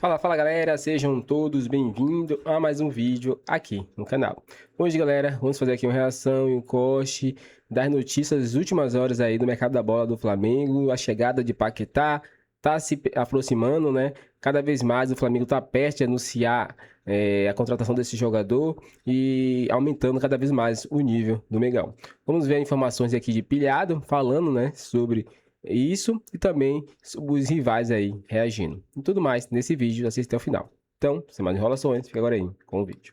Fala galera, sejam todos bem-vindos a mais um vídeo aqui no canal. Hoje galera, vamos fazer aqui uma reação e um corte das notícias das últimas horas aí do mercado da bola do Flamengo. A chegada de Paquetá tá se aproximando, né? Cada vez mais o Flamengo tá perto de anunciar a contratação desse jogador e aumentando cada vez mais o nível do Mengão. Vamos ver informações aqui de Pilhado falando, né, sobre isso e também os rivais aí reagindo. E tudo mais nesse vídeo, assista até o final. Então, sem mais enrolações, fica agora aí com o vídeo.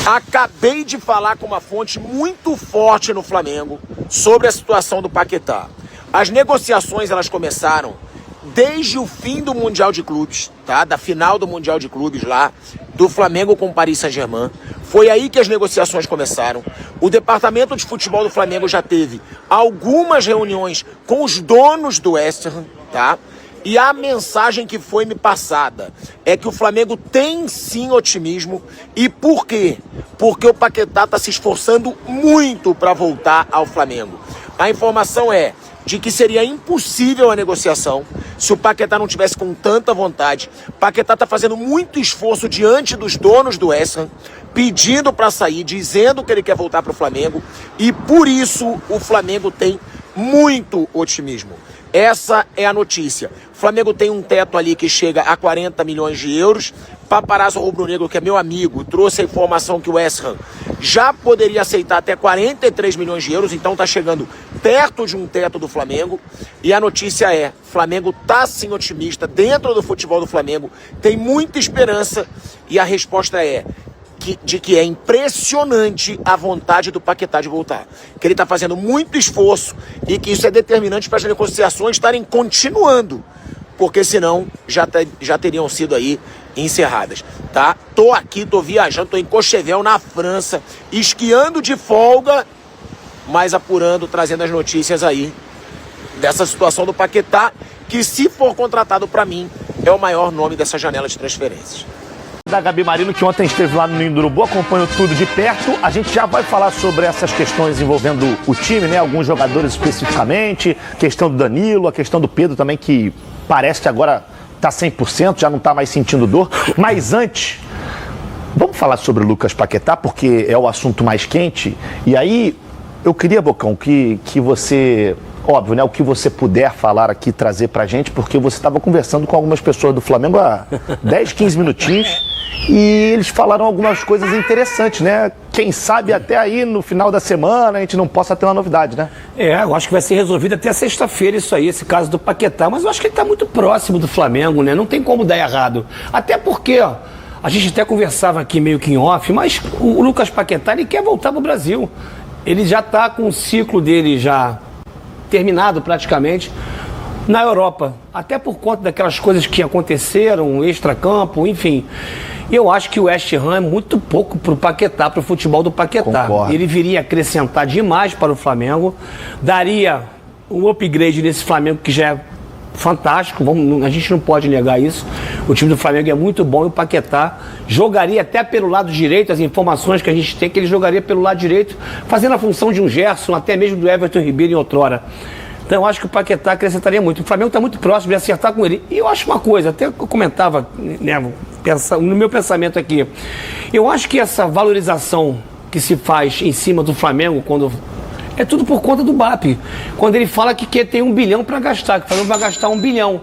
Acabei de falar com uma fonte muito forte no Flamengo sobre a situação do Paquetá. As negociações elas começaram desde o fim do Mundial de Clubes, tá? Da final do Mundial de Clubes lá, do Flamengo com o Paris Saint-Germain. Foi aí que as negociações começaram. O departamento de futebol do Flamengo já teve algumas reuniões com os donos do West Ham, tá? E a mensagem que foi me passada é que o Flamengo tem sim otimismo. E por quê? Porque o Paquetá está se esforçando muito para voltar ao Flamengo. A informação é de que seria impossível a negociação se o Paquetá não tivesse com tanta vontade. O Paquetá está fazendo muito esforço diante dos donos do West Ham, pedindo para sair, dizendo que ele quer voltar para o Flamengo, e por isso o Flamengo tem muito otimismo. Essa é a notícia. O Flamengo tem um teto ali que chega a 40 milhões de euros. Paparazzo Rubro-Negro, que é meu amigo, trouxe a informação que o West Ham já poderia aceitar até 43 milhões de euros, então está chegando perto de um teto do Flamengo. E a notícia é, Flamengo está sim otimista, dentro do futebol do Flamengo, tem muita esperança, e a resposta é de que é impressionante a vontade do Paquetá de voltar. Que ele está fazendo muito esforço e que isso é determinante para as negociações estarem continuando, porque senão já teriam sido aí encerradas, tá? Tô aqui, tô viajando, tô em Courchevel, na França, esquiando de folga, mas apurando, trazendo as notícias aí dessa situação do Paquetá, que se for contratado para mim, é o maior nome dessa janela de transferências. Da Gabi Marino, que ontem esteve lá no Ninho do Urubu, acompanhou tudo de perto. A gente já vai falar sobre essas questões envolvendo o time, né? Alguns jogadores especificamente, questão do Danilo, a questão do Pedro também, que parece que agora está 100%, já não está mais sentindo dor. Mas antes, vamos falar sobre o Lucas Paquetá, porque é o assunto mais quente. E aí, eu queria, Bocão, que você... Óbvio, né? O que você puder falar aqui, trazer pra gente, porque você estava conversando com algumas pessoas do Flamengo há 10, 15 minutinhos e eles falaram algumas coisas interessantes, né? Quem sabe até aí no final da semana a gente não possa ter uma novidade, né? Eu acho que vai ser resolvido até sexta-feira isso aí, esse caso do Paquetá, mas eu acho que ele tá muito próximo do Flamengo, né? Não tem como dar errado. Até porque, ó, a gente até conversava aqui meio que em off, mas o Lucas Paquetá, ele quer voltar pro Brasil. Ele já tá com o ciclo dele já terminado praticamente na Europa, até por conta daquelas coisas que aconteceram, extracampo, enfim. Eu acho que o West Ham é muito pouco para o Paquetá, para o futebol do Paquetá. Concordo. Ele viria acrescentar demais para o Flamengo, daria um upgrade nesse Flamengo que já é fantástico, a gente não pode negar isso. O time do Flamengo é muito bom e o Paquetá jogaria até pelo lado direito, as informações que a gente tem que ele jogaria pelo lado direito, fazendo a função de um Gerson, até mesmo do Everton Ribeiro em outrora. Então eu acho que o Paquetá acrescentaria muito. O Flamengo está muito próximo de acertar com ele. E eu acho uma coisa, até eu comentava, né, no meu pensamento aqui, eu acho que essa valorização que se faz em cima do Flamengo quando... é tudo por conta do BAP. Quando ele fala que tem 1 bilhão para gastar, que o Flamengo vai gastar 1 bilhão.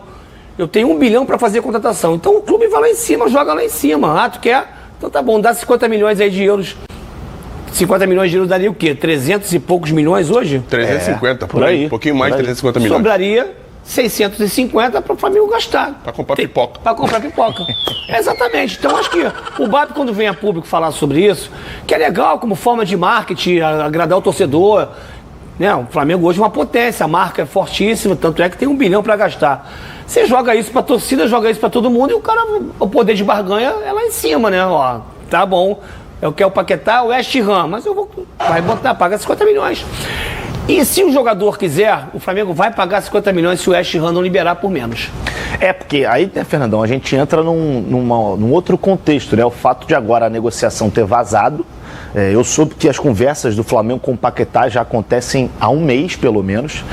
Eu tenho 1 bilhão para fazer a contratação. Então o clube vai lá em cima, joga lá em cima. Ah, tu quer? Então tá bom, dá 50 milhões aí de euros. 50 milhões de euros daria o quê? 300 e poucos milhões hoje? 350, por aí. Um pouquinho mais de 350 milhões. Sobraria 650 para o Flamengo gastar. Para comprar pipoca. Para comprar pipoca. Exatamente. Então acho que o BAP, quando vem a público falar sobre isso, que é legal como forma de marketing, agradar o torcedor, né? O Flamengo hoje é uma potência, a marca é fortíssima, tanto é que tem 1 bilhão para gastar. Você joga isso para a torcida, joga isso para todo mundo e o cara, o poder de barganha é lá em cima, né? Ó, tá bom, eu quero o Paquetá, o West Ham, mas eu vou, vai botar, paga 50 milhões. E se o jogador quiser, o Flamengo vai pagar 50 milhões se o West Ham não liberar por menos. É, porque aí, né, Fernandão, a gente entra num outro contexto, né? O fato de agora a negociação ter vazado, Eu soube que as conversas do Flamengo com o Paquetá já acontecem há um mês, pelo menos.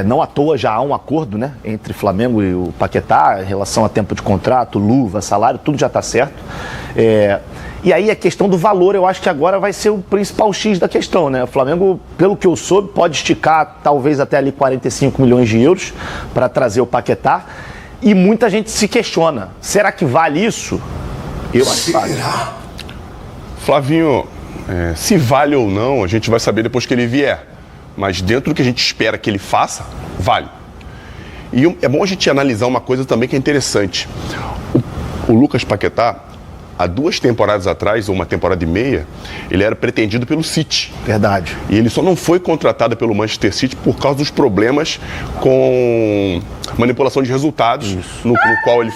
Não à toa já há um acordo, né, entre Flamengo e o Paquetá em relação a tempo de contrato, luva, salário, tudo já está certo. E aí a questão do valor, eu acho que agora vai ser o principal X da questão, né? O Flamengo, pelo que eu soube, pode esticar talvez até ali 45 milhões de euros para trazer o Paquetá. E muita gente se questiona, será que vale isso? Eu acho que vale. Flavinho, se vale ou não, a gente vai saber depois que ele vier. Mas dentro do que a gente espera que ele faça, vale. E é bom a gente analisar uma coisa também que é interessante. O Lucas Paquetá, há 2 temporadas atrás, ou uma temporada e meia, ele era pretendido pelo City. Verdade. E ele só não foi contratado pelo Manchester City por causa dos problemas com manipulação de resultados, no qual ele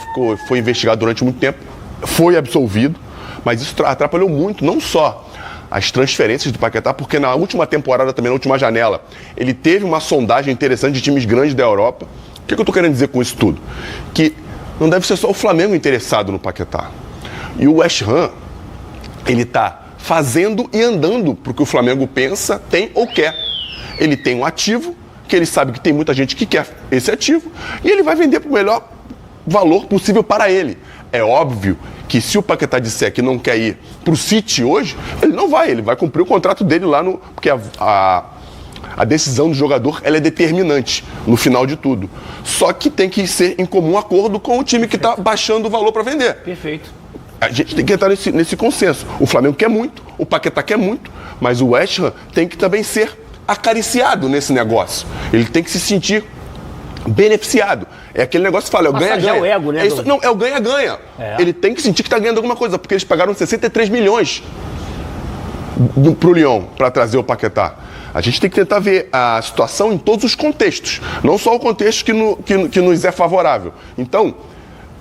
foi investigado durante muito tempo, foi absolvido, mas isso atrapalhou muito, não só as transferências do Paquetá, porque na última temporada, também na última janela, ele teve uma sondagem interessante de times grandes da Europa. O que eu estou querendo dizer com isso tudo? Que não deve ser só o Flamengo interessado no Paquetá. E o West Ham, ele está fazendo e andando para o que o Flamengo pensa, tem ou quer. Ele tem um ativo, que ele sabe que tem muita gente que quer esse ativo, e ele vai vender para o melhor valor possível para ele. É óbvio que se o Paquetá disser que não quer ir para o City hoje, ele não vai, ele vai cumprir o contrato dele lá no... Porque a decisão do jogador, ela é determinante no final de tudo. Só que tem que ser em comum acordo com o time que está baixando o valor para vender. Perfeito. A gente tem que entrar nesse consenso. O Flamengo quer muito, o Paquetá quer muito, mas o West Ham tem que também ser acariciado nesse negócio. Ele tem que se sentir beneficiado. É aquele negócio que fala, é o ganha-ganha. O ego, né, não, é o ganha-ganha. Ele tem que sentir que está ganhando alguma coisa, porque eles pagaram 63 milhões pro Lyon para trazer o Paquetá. A gente tem que tentar ver a situação em todos os contextos, não só o contexto que nos é favorável. Então,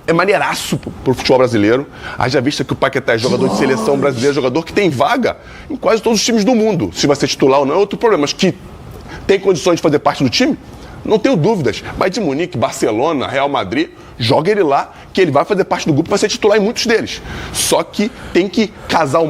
é maneiraço pro futebol brasileiro. Haja vista que o Paquetá é jogador de seleção brasileira, jogador que tem vaga em quase todos os times do mundo. Se vai ser titular ou não é outro problema, mas que tem condições de fazer parte do time, não tenho dúvidas. Bayern de Munique, Barcelona, Real Madrid, joga ele lá, que ele vai fazer parte do grupo, vai ser titular em muitos deles. Só que tem que casar,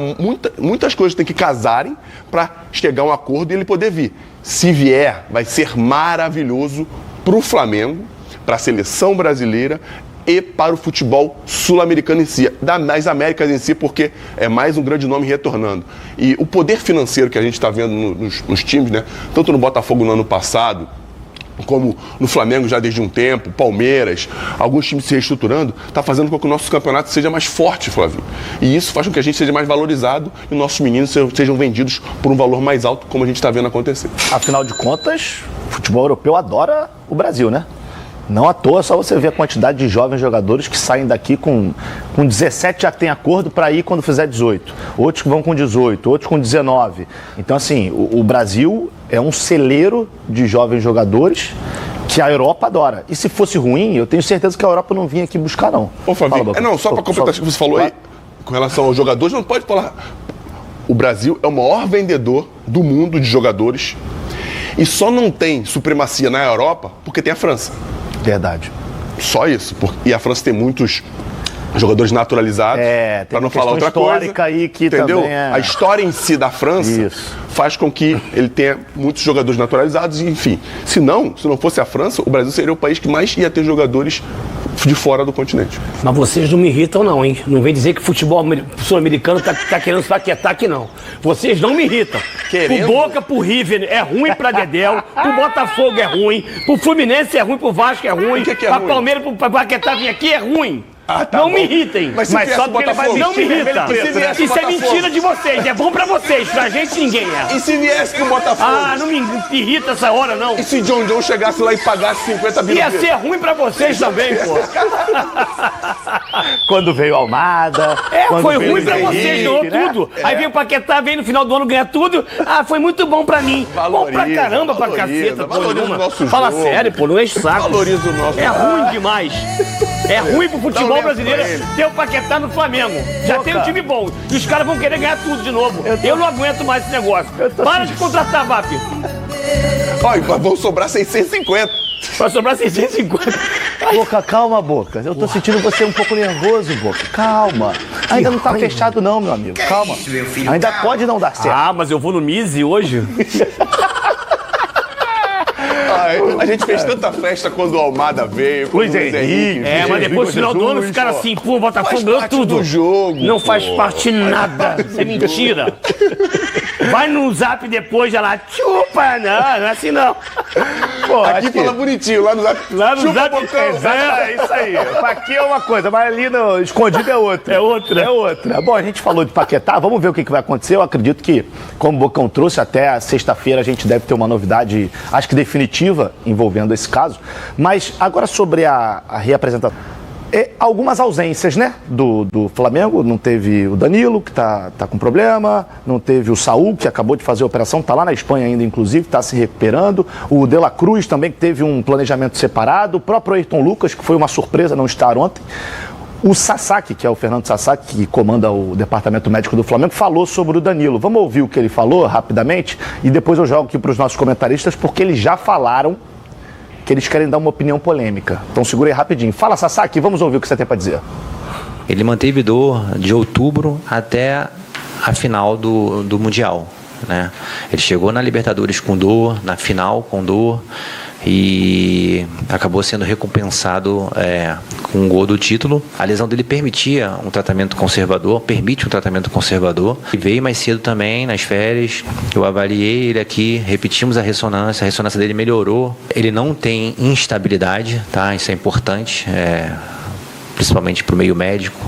muitas coisas tem que casarem para chegar a um acordo e ele poder vir. Se vier, vai ser maravilhoso pro Flamengo, para a seleção brasileira e para o futebol sul-americano em si, das Américas em si, porque é mais um grande nome retornando. E o poder financeiro que a gente está vendo nos times, né? Tanto no Botafogo no ano passado, como no Flamengo já desde um tempo, Palmeiras, alguns times se reestruturando, está fazendo com que o nosso campeonato seja mais forte, Flavinho. E isso faz com que a gente seja mais valorizado e nossos meninos sejam vendidos por um valor mais alto, como a gente está vendo acontecer. Afinal de contas, o futebol europeu adora o Brasil, né? Não à toa, só você ver a quantidade de jovens jogadores que saem daqui com 17 já tem acordo para ir quando fizer 18. Outros que vão com 18, outros com 19. Então, assim, o Brasil é um celeiro de jovens jogadores que a Europa adora. E se fosse ruim, eu tenho certeza que a Europa não vinha aqui buscar, não. Ô, Flavinho, só para completar o que você falou aí, com relação aos jogadores, não pode falar. O Brasil é o maior vendedor do mundo de jogadores e só não tem supremacia na Europa porque tem a França. Verdade. Só isso. E a França tem muitos jogadores naturalizados, para não falar outra coisa. Aí que entendeu? Também é... A história em si da França faz com que ele tenha muitos jogadores naturalizados, e, enfim. Se não fosse a França, o Brasil seria o país que mais ia ter jogadores de fora do continente. Mas vocês não me irritam não, hein? Não vem dizer que o futebol sul-americano tá querendo se paquetar aqui, não. Vocês não me irritam. Pro Boca, pro River é ruim, pra Dedéu, pro Botafogo é ruim, pro Fluminense é ruim, pro Vasco é ruim, pra Palmeiras, pro Paquetá vir aqui é ruim. Não me irritem. Mas só porque ele vai não me irrita. Isso é mentira de vocês. É bom pra vocês. Pra gente ninguém é. E se viesse com o Botafogo? Ah, não me irrita essa hora, não. E se John chegasse lá e pagasse 50 mil? Ia ser ruim pra vocês também, pô. Quando veio Almada. Foi ruim pra vocês, ganhou tudo. Aí veio o Paquetá, veio no final do ano ganhar tudo. Ah, foi muito bom pra mim. Bom pra caramba, pra caceta. Valoriza o nosso jogo. Fala sério, pô, não enche saco. Valoriza o nosso jogo. É ruim demais. É ruim pro futebol brasileiro ter o Paquetá no Flamengo. Já tem um time bom. E os caras vão querer ganhar tudo de novo. Eu não aguento mais esse negócio. Para de contratar, VAP. Olha, vão sobrar 650. Vai sobrar 650. Boca, calma, Boca. Eu tô sentindo você um pouco nervoso, Boca. Calma. Ainda não tá fechado não, meu amigo. Calma. Ainda pode não dar certo. Ah, mas eu vou no Mise hoje? A gente fez tanta festa quando o Almada veio, Luiz Henrique. Mas depois no final do ano ficaram assim, pô, o Botafogo ganhou tudo. Do jogo, não faz parte nada. Isso é mentira. Vai no Zap depois, já lá, chupa, não é assim não. Pô, aqui fala bonitinho, lá no Zap. Lá no Zap, É isso aí. Aqui é uma coisa, mas ali no escondido é outra. É outra. É outra. Bom, a gente falou de Paquetá, vamos ver o que vai acontecer. Eu acredito que, como o Bocão trouxe, até a sexta-feira a gente deve ter uma novidade, acho que definitiva, envolvendo esse caso. Mas agora sobre a reapresentação. Algumas ausências, né, do Flamengo. Não teve o Danilo, que tá com problema. Não teve o Saúl, que acabou de fazer a operação. Tá lá na Espanha ainda, inclusive, tá se recuperando. O De La Cruz também, que teve um planejamento separado. O próprio Ayrton Lucas, que foi uma surpresa não estar ontem. O Sasaki, que é o Fernando Sasaki, que comanda o departamento médico do Flamengo, falou sobre o Danilo. Vamos ouvir o que ele falou rapidamente e depois eu jogo aqui para os nossos comentaristas, porque eles já falaram que eles querem dar uma opinião polêmica. Então segura aí rapidinho. Fala, Sasaki, vamos ouvir o que você tem para dizer. Ele manteve dor de outubro até a final do Mundial, né? Ele chegou na Libertadores com dor, na final com dor e acabou sendo recompensado com um gol do título. A lesão dele permitia um tratamento conservador, permite um tratamento conservador. E veio mais cedo também, nas férias, eu avaliei ele aqui, repetimos a ressonância dele melhorou. Ele não tem instabilidade, tá? Isso é importante, principalmente para o meio médico.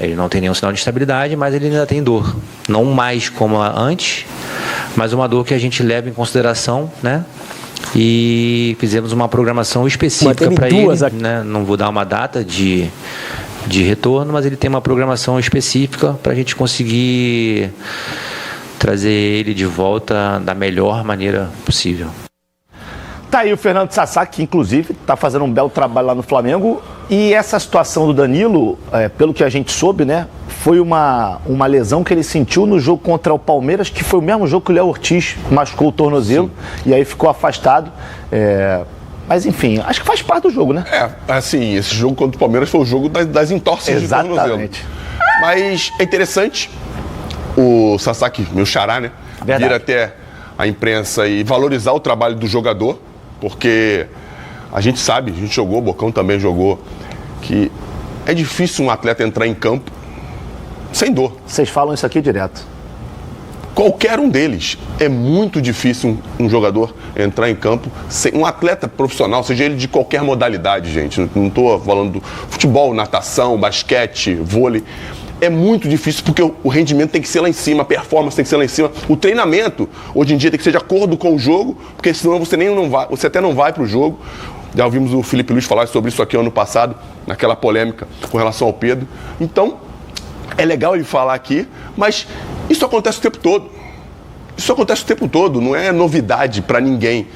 Ele não tem nenhum sinal de instabilidade, mas ele ainda tem dor. Não mais como antes, mas uma dor que a gente leva em consideração, né? E fizemos uma programação específica para ele, né? Não vou dar uma data de retorno, mas ele tem uma programação específica para a gente conseguir trazer ele de volta da melhor maneira possível. Tá aí o Fernando Sasaki, que inclusive está fazendo um belo trabalho lá no Flamengo. E essa situação do Danilo, pelo que a gente soube, né, foi uma lesão que ele sentiu no jogo contra o Palmeiras, que foi o mesmo jogo que o Léo Ortiz machucou o tornozelo. Sim. E aí ficou afastado. Mas enfim, acho que faz parte do jogo, né? Assim, esse jogo contra o Palmeiras foi o jogo das entorses de tornozelo. Exatamente. Mas é interessante o Sasaki, meu xará, né, vir até a imprensa e valorizar o trabalho do jogador, porque a gente sabe, a gente jogou, o Bocão também jogou, que é difícil um atleta entrar em campo sem dor. Vocês falam isso aqui direto. Qualquer um deles. É muito difícil um jogador entrar em campo sem um atleta profissional, seja ele de qualquer modalidade, gente. Não estou falando do futebol, natação, basquete, vôlei. É muito difícil porque o rendimento tem que ser lá em cima, a performance tem que ser lá em cima. O treinamento, hoje em dia, tem que ser de acordo com o jogo, porque senão você até não vai para o jogo. Já ouvimos o Felipe Luiz falar sobre isso aqui ano passado, naquela polêmica com relação ao Pedro. Então, é legal ele falar aqui, mas isso acontece o tempo todo. Isso acontece o tempo todo, não é novidade para ninguém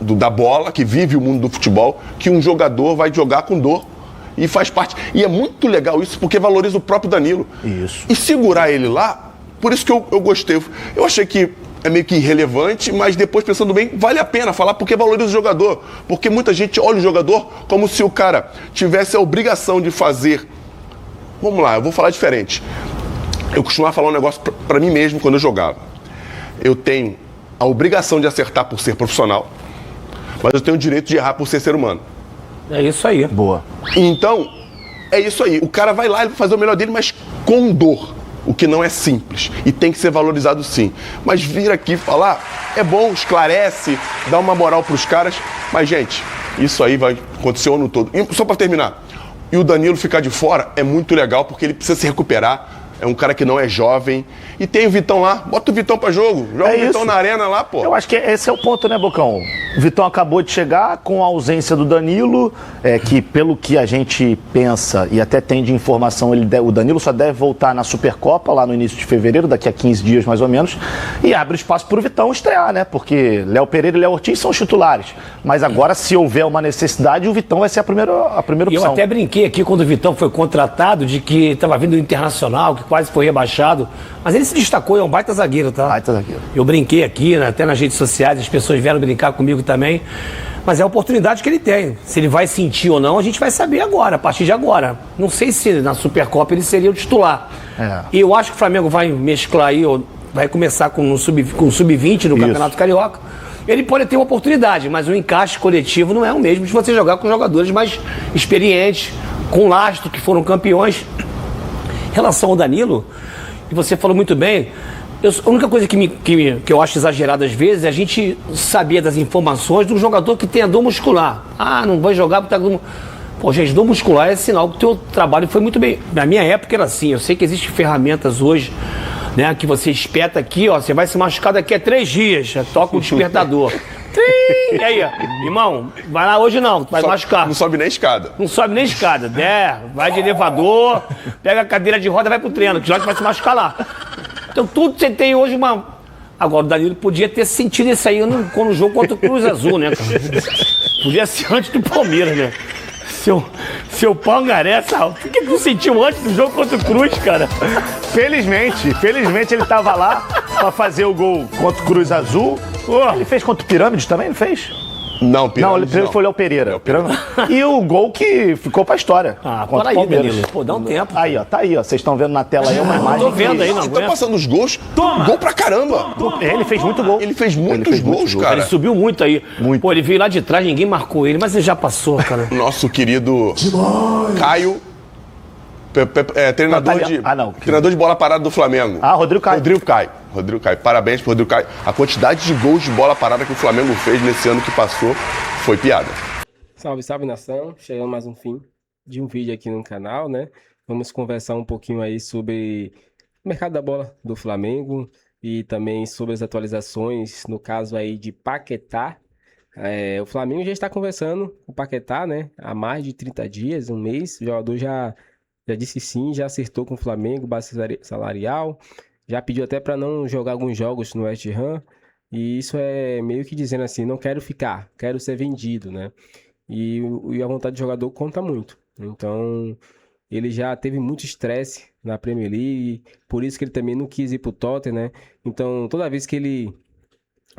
da bola, que vive o mundo do futebol, que um jogador vai jogar com dor. E faz parte. E é muito legal isso, porque valoriza o próprio Danilo. Isso. E segurar ele lá, por isso que eu gostei. Eu achei que é meio que irrelevante, mas depois, pensando bem, vale a pena falar, porque valoriza o jogador. Porque muita gente olha o jogador como se o cara tivesse a obrigação de fazer. Vamos lá, eu vou falar diferente. Eu costumava falar um negócio pra mim mesmo quando eu jogava. Eu tenho a obrigação de acertar por ser profissional, mas eu tenho o direito de errar por ser humano. É isso aí. Boa. Então, é isso aí. O cara vai lá e vai fazer o melhor dele, mas com dor. O que não é simples. E tem que ser valorizado sim. Mas vir aqui falar é bom, esclarece, dá uma moral pros caras. Mas, gente, isso aí vai acontecer o ano todo. E só pra terminar. E o Danilo ficar de fora é muito legal, porque ele precisa se recuperar. É um cara que não é jovem. E tem o Vitão lá. Bota o Vitão pra jogo. Joga o Vitão na arena lá, pô. Eu acho que esse é o ponto, né, Bocão? O Vitão acabou de chegar com a ausência do Danilo, que pelo que a gente pensa e até tem de informação, o Danilo só deve voltar na Supercopa lá no início de fevereiro, daqui a 15 dias mais ou menos, e abre espaço pro Vitão estrear, né? Porque Léo Pereira e Léo Ortiz são os titulares. Mas agora, se houver uma necessidade, o Vitão vai ser a primeira opção. Eu até brinquei aqui quando o Vitão foi contratado de que estava vindo do Internacional, que quase foi rebaixado, mas ele se destacou, é um baita zagueiro, tá? Baita zagueiro. Eu brinquei aqui, né, até nas redes sociais, as pessoas vieram brincar comigo também, mas é a oportunidade que ele tem. Se ele vai sentir ou não, a gente vai saber agora, a partir de agora. Não sei se na Supercopa ele seria o titular. E eu acho que o Flamengo vai mesclar aí, ou vai começar com o Sub-20 no Campeonato Carioca. Ele pode ter uma oportunidade, mas o encaixe coletivo não é o mesmo de você jogar com jogadores mais experientes, com lastro, que foram campeões. Em relação ao Danilo, e você falou muito bem, a única coisa que eu acho exagerada às vezes é a gente saber das informações do jogador que tem a dor muscular. Ah, não vai jogar porque tá com... Pô, gente, dor muscular é sinal que o teu trabalho foi muito bem. Na minha época era assim, eu sei que existem ferramentas hoje, né, que você espeta aqui, ó, você vai se machucar daqui a 3 dias, já toca o despertador. E aí, ó, irmão, vai lá hoje não, vai machucar. Não sobe nem escada. Não sobe nem escada, vai de elevador, pega a cadeira de roda, vai pro treino, que já vai se machucar lá. Então tudo você tem hoje uma... Agora o Danilo podia ter sentido isso aí no jogo contra o Cruz Azul, né, cara? Podia ser antes do Palmeiras, né? Seu pangaré, o que tu sentiu antes do jogo contra o Cruz, cara? Felizmente ele tava lá pra fazer o gol contra o Cruz Azul. Ele fez contra o Pirâmides também, não fez? Não, Não, ele foi o Léo Pereira. E o gol que ficou pra história. Para aí, Danilo. Pô, dá um tempo. Aí, ó, tá aí, ó. Vocês estão vendo na tela aí uma imagem. Tô vendo aí, não. Tá passando os gols. Gol pra caramba. Ele fez muito gol. Ele fez muitos gols, cara. Ele subiu muito aí. Muito. Pô, ele veio lá de trás, ninguém marcou ele, mas ele já passou, cara. Nosso querido Caio, treinador de bola parada do Flamengo. Rodrigo Caio. Rodrigo Caio. Parabéns pro Rodrigo Caio. A quantidade de gols de bola parada que o Flamengo fez nesse ano que passou foi piada. Salve, salve, nação. Chegando mais um fim de um vídeo aqui no canal, né? Vamos conversar um pouquinho aí sobre o mercado da bola do Flamengo e também sobre as atualizações, no caso aí de Paquetá. O Flamengo já está conversando com o Paquetá, né? Há mais de 30 dias, um mês. O jogador já disse sim, já acertou com o Flamengo, base salarial. Já pediu até para não jogar alguns jogos no West Ham. E isso é meio que dizendo assim, não quero ficar, quero ser vendido, né? E a vontade do jogador conta muito. Então, ele já teve muito estresse na Premier League, por isso que ele também não quis ir pro Tottenham, né? Então, toda vez que ele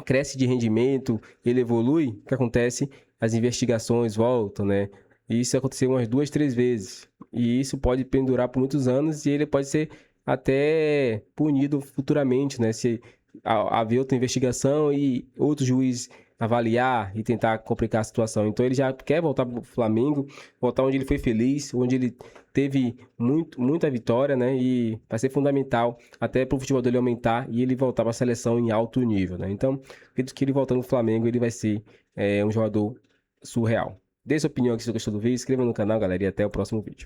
cresce de rendimento, ele evolui, o que acontece? As investigações voltam, né? E isso aconteceu umas 2, 3 vezes. E isso pode pendurar por muitos anos e ele pode ser até punido futuramente, né? Se haver outra investigação e outro juiz avaliar e tentar complicar a situação. Então ele já quer voltar para o Flamengo, voltar onde ele foi feliz, onde ele teve muita vitória, né? E vai ser fundamental até para o futebol dele aumentar e ele voltar para a seleção em alto nível, né? Então, acredito que ele voltando no Flamengo, ele vai ser um jogador surreal. Dê sua opinião aqui se você gostou do vídeo, inscreva no canal, galera, e até o próximo vídeo.